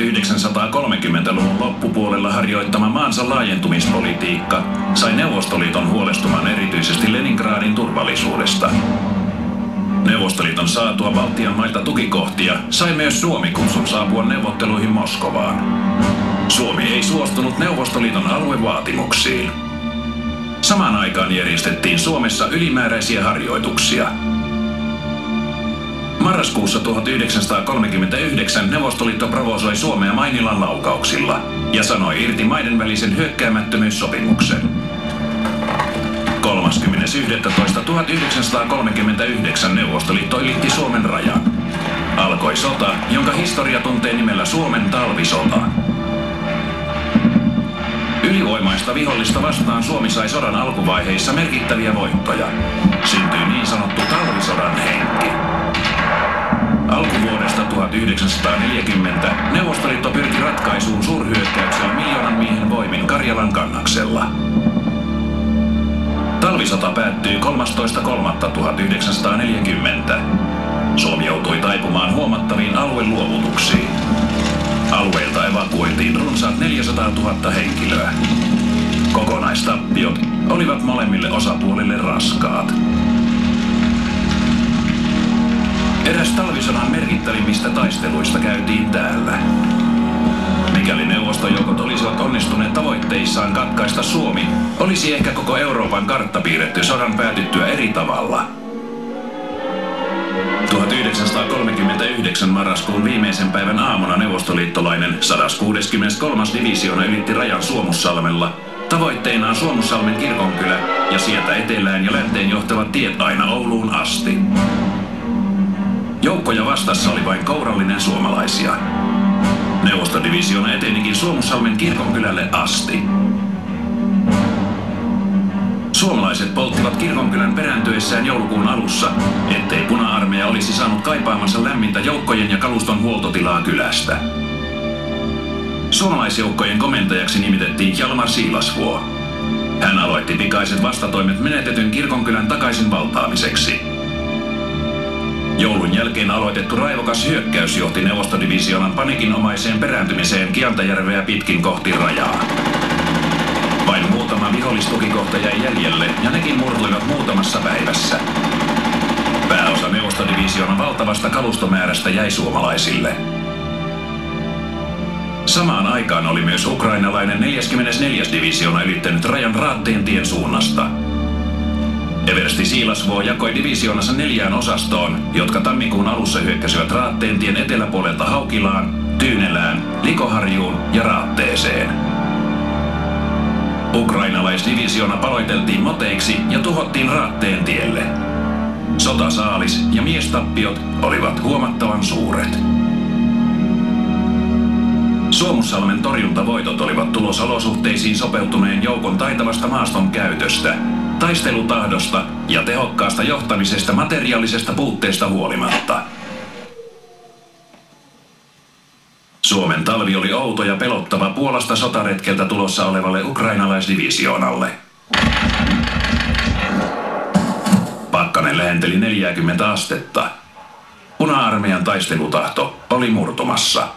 1930-luvun loppupuolella harjoittama maansa laajentumispolitiikka sai Neuvostoliiton huolestumaan erityisesti Leningradin turvallisuudesta. Neuvostoliiton saatua Baltian mailta tukikohtia sai myös Suomi kutsun saapua neuvotteluihin Moskovaan. Suomi ei suostunut Neuvostoliiton aluevaatimuksiin. Samaan aikaan järjestettiin Suomessa ylimääräisiä harjoituksia. Marraskuussa 1939 Neuvostoliitto provosoi Suomea Mainilan laukauksilla ja sanoi irti maiden välisen hyökkäämättömyyssopimuksen. 30.11.1939 Neuvostoliitto ylitti Suomen rajan. Alkoi sota, jonka historia tuntee nimellä Suomen talvisota. Ylivoimaista vihollista vastaan Suomi sai sodan alkuvaiheissa merkittäviä voittoja. Syntyi niin sanottu talvisodan henki. Alkuvuodesta 1940 Neuvostoliitto pyrki ratkaisuun suurhyökkäyksellä 1 000 000 miehen voimin Karjalan kannaksella. Talvisota päättyi 13.3.1940. Suomi joutui taipumaan huomattaviin alueluovutuksiin. Alueilta evakuoitiin runsaat 400 000 henkilöä. Kokonaistappiot olivat molemmille osapuolille raskaat. Eräs talvisodan merkittävimmistä taisteluista käytiin täällä. Mikäli neuvostojoukot olisivat onnistuneet tavoitteissaan katkaista Suomi, olisi ehkä koko Euroopan kartta piirretty sodan päätyttyä eri tavalla. 1939 marraskuun viimeisen päivän aamuna neuvostoliittolainen 163. divisioona ylitti rajan Suomussalmella, tavoitteinaan Suomussalmen kirkonkylä ja sieltä etelään ja länteen johtavat tiet aina Ouluun asti. Joukkoja vastassa oli vain kourallinen suomalaisia. Neuvostodivisioona etenikin Suomussalmen kirkonkylälle asti. Suomalaiset polttivat kirkonkylän perääntyessään joulukuun alussa, ettei Puna-armeija olisi saanut kaipaamansa lämmintä joukkojen ja kaluston huoltotilaa kylästä. Suomalaisjoukkojen komentajaksi nimitettiin Hjalmar Siilasvuo. Hän aloitti pikaiset vastatoimet menetetyn kirkonkylän takaisin valtaamiseksi. Joulun jälkeen aloitettu raivokas hyökkäys johti Neuvostodivisioonan panikinomaiseen perääntymiseen Kiantajärveä pitkin kohti rajaa. Vain muutama vihollistukikohta jäi jäljelle ja nekin murtuivat muutamassa päivässä. Pääosa Neuvostodivisioonan valtavasta kalustomäärästä jäi suomalaisille. Samaan aikaan oli myös ukrainalainen 44. divisioona ylittänyt rajan Raatteentien suunnasta. Eversti Siilasvuo jakoi divisioonansa 4 osastoon, jotka tammikuun alussa hyökkäsivät Raatteentien eteläpuolelta Haukilaan, Tyynelään, Likoharjuun ja Raatteeseen. Ukrainalaisdivisioona paloiteltiin moteiksi ja tuhottiin Raatteentielle. Sotasaalis ja miestappiot olivat huomattavan suuret. Suomussalmen torjuntavoitot olivat tulos olosuhteisiin sopeutuneen joukon taitavasta maaston käytöstä, taistelutahdosta ja tehokkaasta johtamisesta materiaalisesta puutteesta huolimatta. Suomen talvi oli outo ja pelottava Puolasta sotaretkeltä tulossa olevalle ukrainalaisdivisioonalle. Pakkanen lähenteli 40 astetta. Puna-armeijan taistelutahto oli murtumassa.